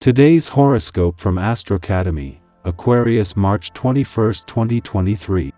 Today's horoscope from Astrocademy, Aquarius March 21, 2023.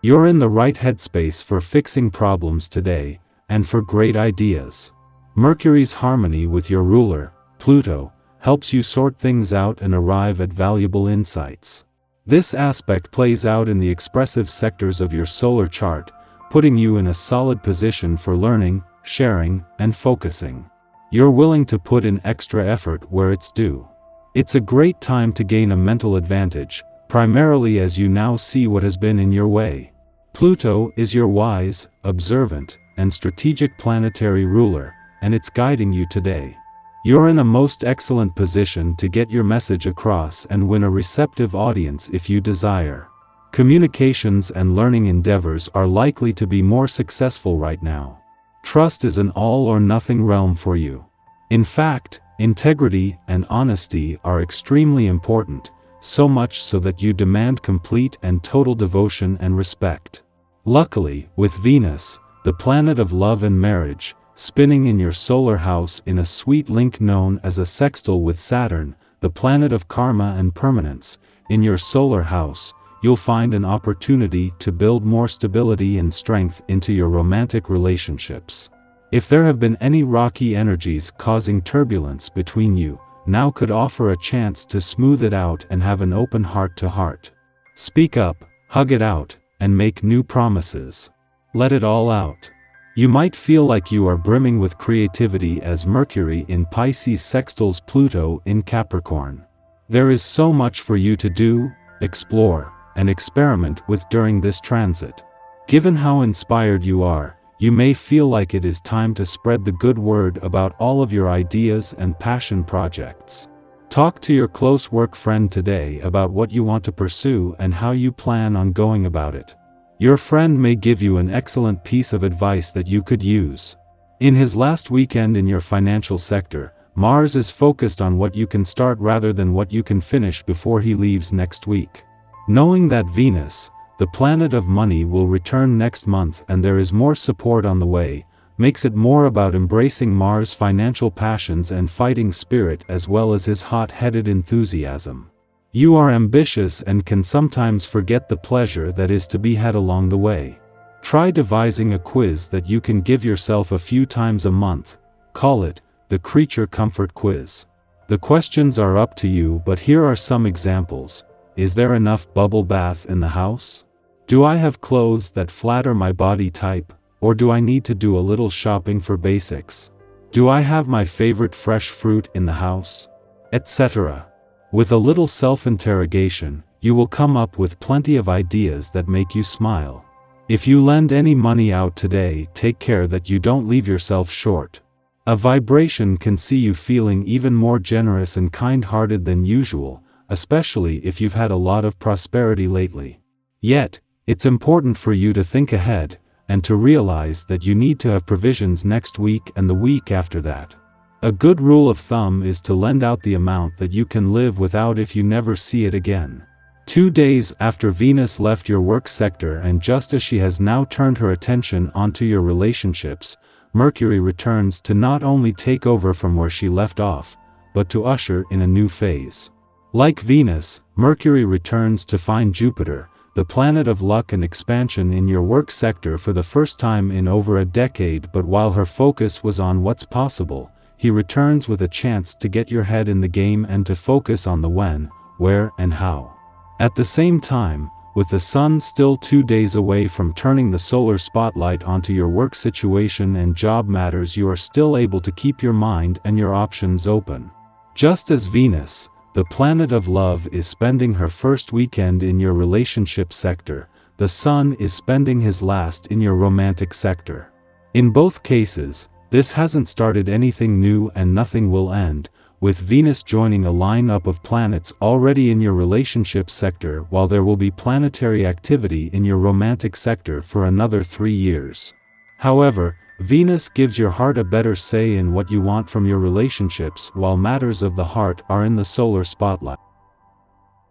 You're in the right headspace for fixing problems today, and for great ideas. Mercury's harmony with your ruler, Pluto, helps you sort things out and arrive at valuable insights. This aspect plays out in the expressive sectors of your solar chart, putting you in a solid position for learning, sharing, and focusing. You're willing to put in extra effort where it's due. It's a great time to gain a mental advantage, primarily as you now see what has been in your way. Pluto is your wise, observant, and strategic planetary ruler, and it's guiding you today. You're in a most excellent position to get your message across and win a receptive audience if you desire. Communications and learning endeavors are likely to be more successful right now. Trust is an all-or-nothing realm for you. In fact, integrity and honesty are extremely important, so much so that you demand complete and total devotion and respect. Luckily, with Venus, the planet of love and marriage, spinning in your solar house in a sweet link known as a sextile with Saturn, the planet of karma and permanence, in your solar house, you'll find an opportunity to build more stability and strength into your romantic relationships. If there have been any rocky energies causing turbulence between you, now could offer a chance to smooth it out and have an open heart-to-heart. Speak up, hug it out, and make new promises. Let it all out. You might feel like you are brimming with creativity as Mercury in Pisces sextiles Pluto in Capricorn. There is so much for you to do, explore, and experiment with during this transit. Given how inspired you are, you may feel like it is time to spread the good word about all of your ideas and passion projects. Talk to your close work friend today about what you want to pursue and how you plan on going about it. Your friend may give you an excellent piece of advice that you could use. In his last weekend in your financial sector, Mars is focused on what you can start rather than what you can finish before he leaves next week. Knowing that Venus, the planet of money, will return next month and there is more support on the way, makes it more about embracing Mars' financial passions and fighting spirit as well as his hot-headed enthusiasm. You are ambitious and can sometimes forget the pleasure that is to be had along the way. Try devising a quiz that you can give yourself a few times a month. Call it the Creature Comfort Quiz. The questions are up to you, but here are some examples. Is there enough bubble bath in the house? Do I have clothes that flatter my body type, or do I need to do a little shopping for basics? Do I have my favorite fresh fruit in the house? Etc. With a little self-interrogation, you will come up with plenty of ideas that make you smile. If you lend any money out today, take care that you don't leave yourself short. A vibration can see you feeling even more generous and kind-hearted than usual, especially if you've had a lot of prosperity lately. Yet, it's important for you to think ahead, and to realize that you need to have provisions next week and the week after that. A good rule of thumb is to lend out the amount that you can live without if you never see it again. 2 days after Venus left your work sector and just as she has now turned her attention onto your relationships, Mercury returns to not only take over from where she left off, but to usher in a new phase. Like Venus, Mercury returns to find Jupiter, the planet of luck and expansion, in your work sector for the first time in over a decade. But while her focus was on what's possible, he returns with a chance to get your head in the game and to focus on the when, where, and how. At the same time, with the Sun still 2 days away from turning the solar spotlight onto your work situation and job matters, you are still able to keep your mind and your options open. Just as Venus, the planet of love, is spending her first weekend in your relationship sector, the Sun is spending his last in your romantic sector. In both cases, this hasn't started anything new and nothing will end, with Venus joining a lineup of planets already in your relationship sector, while there will be planetary activity in your romantic sector for another 3 years. However, Venus gives your heart a better say in what you want from your relationships, while matters of the heart are in the solar spotlight.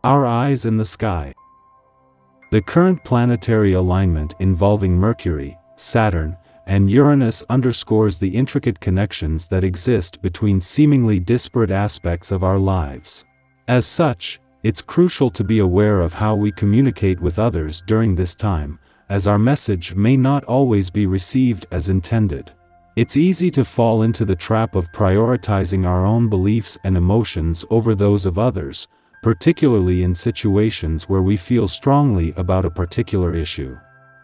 Our eyes in the sky. The current planetary alignment involving Mercury, Saturn, and Uranus underscores the intricate connections that exist between seemingly disparate aspects of our lives. As such, it's crucial to be aware of how we communicate with others during this time, as our message may not always be received as intended. It's easy to fall into the trap of prioritizing our own beliefs and emotions over those of others, particularly in situations where we feel strongly about a particular issue.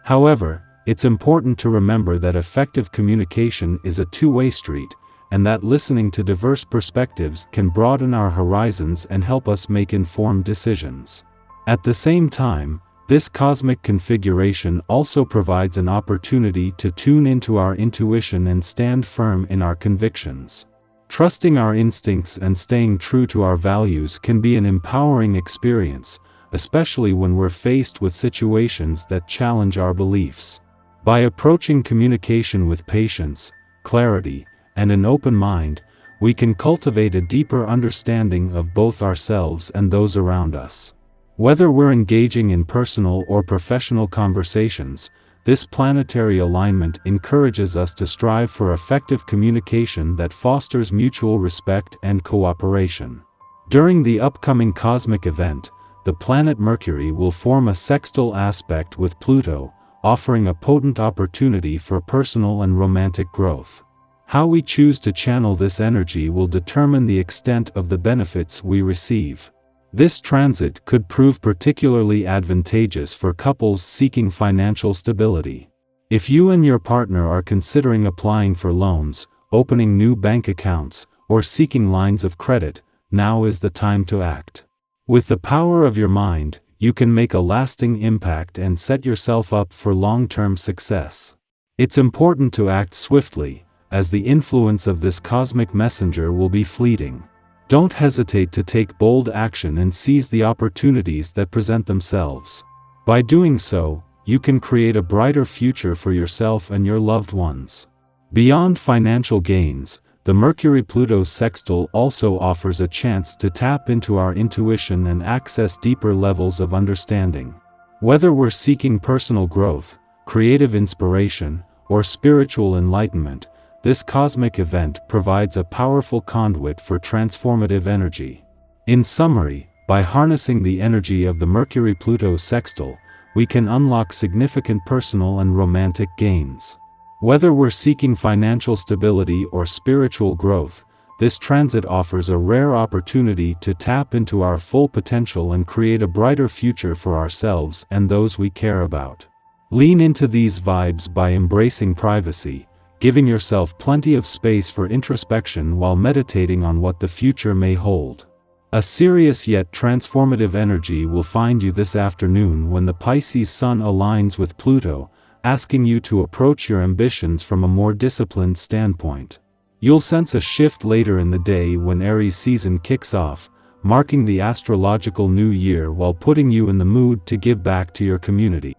However, it's important to remember that effective communication is a two-way street, and that listening to diverse perspectives can broaden our horizons and help us make informed decisions. At the same time, this cosmic configuration also provides an opportunity to tune into our intuition and stand firm in our convictions. Trusting our instincts and staying true to our values can be an empowering experience, especially when we're faced with situations that challenge our beliefs. By approaching communication with patience, clarity, and an open mind, we can cultivate a deeper understanding of both ourselves and those around us. Whether we're engaging in personal or professional conversations, this planetary alignment encourages us to strive for effective communication that fosters mutual respect and cooperation. During the upcoming cosmic event, the planet Mercury will form a sextile aspect with Pluto, offering a potent opportunity for personal and romantic growth. How we choose to channel this energy will determine the extent of the benefits we receive. This transit could prove particularly advantageous for couples seeking financial stability. If you and your partner are considering applying for loans, opening new bank accounts, or seeking lines of credit, now is the time to act. With the power of your mind, you can make a lasting impact and set yourself up for long-term success. It's important to act swiftly, as the influence of this cosmic messenger will be fleeting. Don't hesitate to take bold action and seize the opportunities that present themselves. By doing so, you can create a brighter future for yourself and your loved ones. Beyond financial gains, the Mercury-Pluto sextile also offers a chance to tap into our intuition and access deeper levels of understanding. Whether we're seeking personal growth, creative inspiration, or spiritual enlightenment, this cosmic event provides a powerful conduit for transformative energy. In summary, by harnessing the energy of the Mercury-Pluto sextile, we can unlock significant personal and romantic gains. Whether we're seeking financial stability or spiritual growth, this transit offers a rare opportunity to tap into our full potential and create a brighter future for ourselves and those we care about. Lean into these vibes by embracing privacy, giving yourself plenty of space for introspection while meditating on what the future may hold. A serious yet transformative energy will find you this afternoon when the Pisces Sun aligns with Pluto, asking you to approach your ambitions from a more disciplined standpoint. You'll sense a shift later in the day when Aries season kicks off, marking the astrological new year while putting you in the mood to give back to your community.